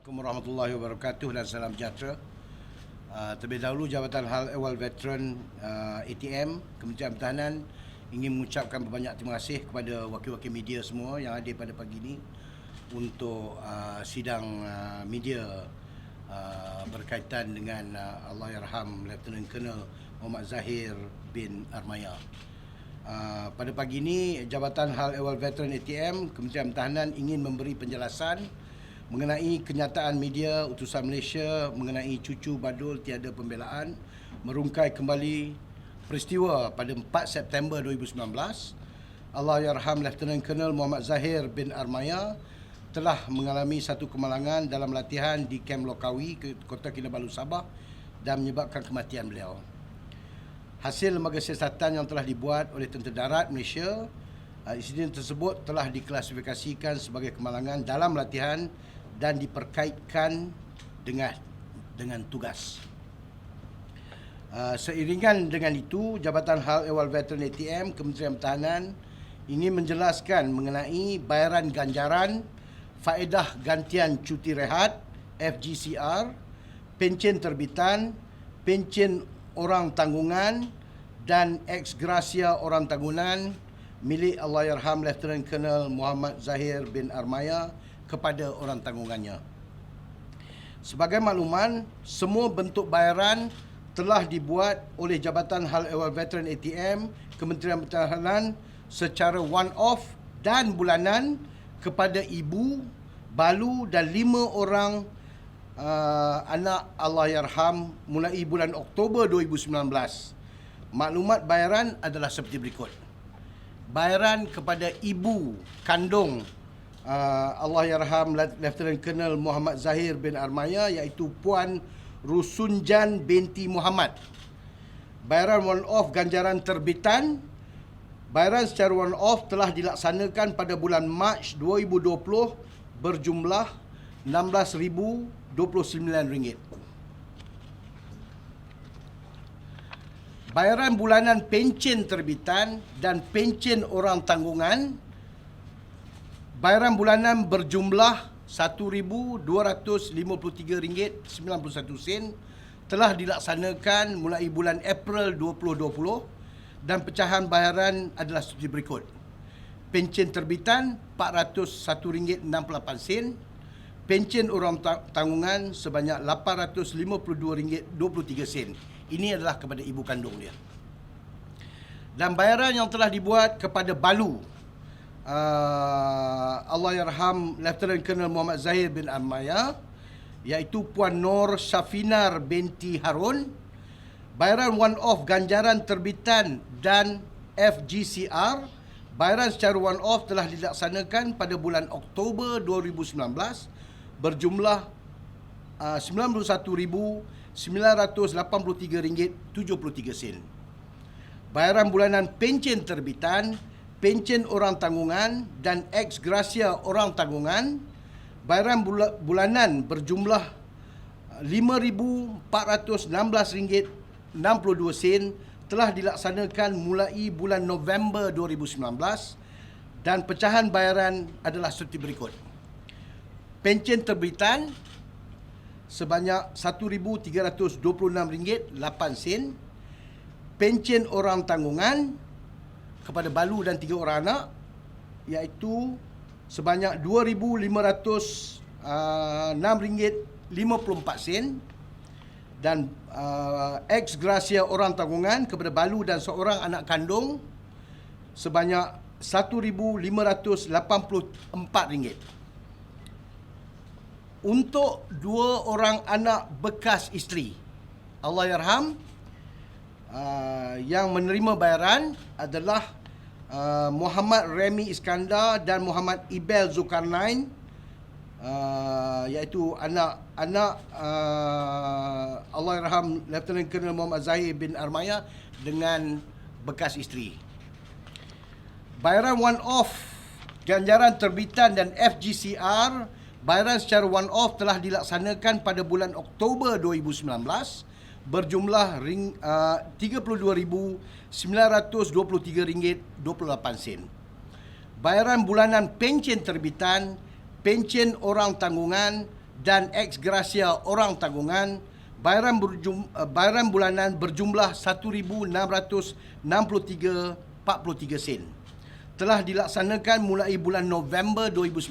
Assalamualaikum warahmatullahi wabarakatuh dan salam sejahtera. Terlebih dahulu Jabatan Hal Ehwal Veteran ATM Kementerian Pertahanan ingin mengucapkan berbanyak terima kasih kepada wakil-wakil media semua yang hadir pada pagi ini untuk sidang media berkaitan dengan Allahyarham Lieutenant Colonel Muhammad Zahir bin Armaya. Pada pagi ini Jabatan Hal Ehwal Veteran ATM Kementerian Pertahanan ingin memberi penjelasan mengenai kenyataan media utusan Malaysia mengenai cucu badul tiada pembelaan merungkai kembali peristiwa pada 4 September 2019. Allahyarham Lieutenant Colonel Muhammad Zahir bin Armaya telah mengalami satu kemalangan dalam latihan di Kem Lokawi, Kota Kinabalu, Sabah dan menyebabkan kematian beliau. Hasil lembaga siasatan yang telah dibuat oleh Tentera Darat Malaysia, insiden tersebut telah diklasifikasikan sebagai kemalangan dalam latihan dan diperkaitkan dengan tugas. Seiringan dengan itu, Jabatan Hal Ehwal Veteran ATM Kementerian Pertahanan ingin menjelaskan mengenai bayaran ganjaran faedah gantian cuti rehat FGCR, pencen terbitan, pencen orang tanggungan dan ex gratia orang tanggungan milik Allahyarham Lieutenant Colonel Muhammad Zahir bin Armaya kepada orang tanggungannya. Sebagai makluman, semua bentuk bayaran telah dibuat oleh Jabatan Hal Ehwal Veteran ATM Kementerian Pertahanan secara one-off dan bulanan kepada ibu, balu dan 5 orang anak Allahyarham mulai bulan Oktober 2019. Maklumat bayaran adalah seperti berikut. Bayaran kepada ibu kandung Allahyarham Lieutenant Colonel Muhammad Zahir bin Armaya, iaitu Puan Rusunjan binti Muhammad. Bayaran one-off ganjaran terbitan. Bayaran secara one-off telah dilaksanakan pada bulan Mac 2020 berjumlah RM16,029. Bayaran bulanan pencen terbitan dan pencen orang tanggungan, bayaran bulanan berjumlah RM1,253.91 telah dilaksanakan mulai bulan April 2020 dan pecahan bayaran adalah seperti berikut. Pencen terbitan RM401.68, pencen orang tanggungan sebanyak RM852.23. Ini adalah kepada ibu kandung dia. Dan bayaran yang telah dibuat kepada balu Allahyarham Lieutenant Colonel Muhammad Zahir bin Armaya, iaitu Puan Nur Syafinar binti Harun. Bayaran one-off ganjaran terbitan dan FGCR, bayaran secara one-off telah dilaksanakan pada bulan Oktober 2019 berjumlah RM91,983.73. Bayaran bulanan pencen terbitan, pencen orang tanggungan dan ex gratia orang tanggungan, bayaran bulanan berjumlah RM5,416.62 telah dilaksanakan mulai bulan November 2019 dan pecahan bayaran adalah seperti berikut. Pencen terbitan sebanyak RM1,326.08, pencen orang tanggungan kepada balu dan 3 orang anak iaitu sebanyak RM2,506.54 dan ex gratia orang tanggungan kepada balu dan seorang anak kandung sebanyak RM1,584. Untuk 2 orang anak bekas isteri Allahyarham yang menerima bayaran adalah Muhammad Remy Iskandar dan Muhammad Ibel Zulkarnain, iaitu anak-anak Allahyarham Lieutenant Colonel Muhammad Zahir bin Armaya dengan bekas isteri. Bayaran one-off ganjaran terbitan dan FGCR, bayaran secara one-off telah dilaksanakan pada bulan Oktober 2019 berjumlah RM30,923.28. Bayaran bulanan pencen terbitan, pencen orang tanggungan dan ex gratia orang tanggungan, bayaran bulanan berjumlah RM1,663.43 sen telah dilaksanakan mulai bulan November 2019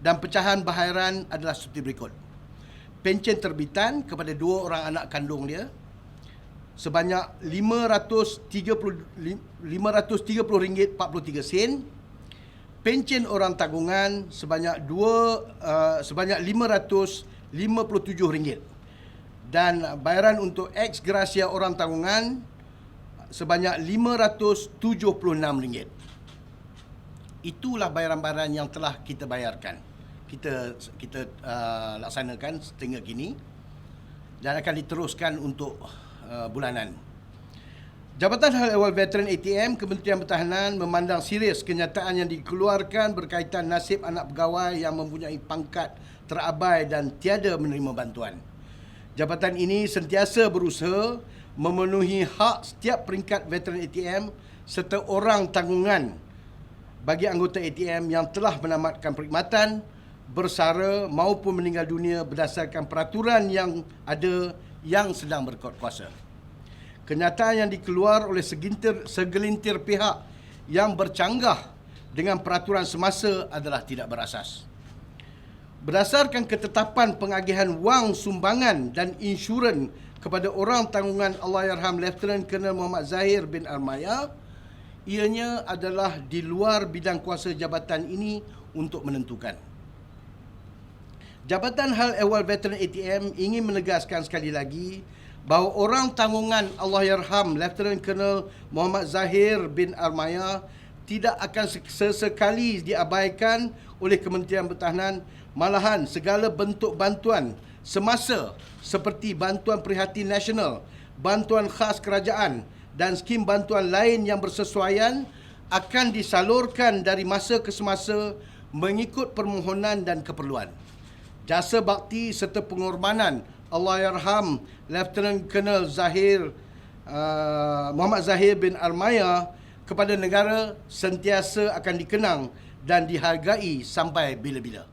dan pecahan bayaran adalah seperti berikut. Pencen terbitan kepada 2 orang anak kandung dia sebanyak RM530.43. Pencen orang tanggungan sebanyak RM557 dan bayaran untuk ex gratia orang tanggungan sebanyak RM576. Itulah bayaran-bayaran yang telah kita bayarkan. Kita laksanakan sehingga kini dan akan diteruskan untuk bulanan. Jabatan Hal Ehwal Veteran ATM Kementerian Pertahanan memandang serius kenyataan yang dikeluarkan berkaitan nasib anak pegawai yang mempunyai pangkat terabai dan tiada menerima bantuan. Jabatan ini sentiasa berusaha memenuhi hak setiap peringkat veteran ATM serta orang tanggungan bagi anggota ATM yang telah menamatkan perkhidmatan, bersara maupun meninggal dunia berdasarkan peraturan yang ada yang sedang berkuat kuasa. Kenyataan yang dikeluar oleh segelintir pihak yang bercanggah dengan peraturan semasa adalah tidak berasas. Berdasarkan ketetapan pengagihan wang sumbangan dan insurans kepada orang tanggungan Allahyarham Lieutenant Colonel Muhammad Zahir bin Armaya, ianya adalah di luar bidang kuasa jabatan ini untuk menentukan. Jabatan Hal Ehwal Veteran ATM ingin menegaskan sekali lagi bahawa orang tanggungan Allahyarham Lieutenant Colonel Muhammad Zahir bin Armaya tidak akan sesekali diabaikan oleh Kementerian Pertahanan, malahan segala bentuk bantuan semasa seperti bantuan prihatin nasional, bantuan khas kerajaan dan skim bantuan lain yang bersesuaian akan disalurkan dari masa ke semasa mengikut permohonan dan keperluan. Jasa bakti serta pengorbanan Allahyarham Lieutenant Colonel Muhammad Zahir bin Armaya kepada negara sentiasa akan dikenang dan dihargai sampai bila-bila.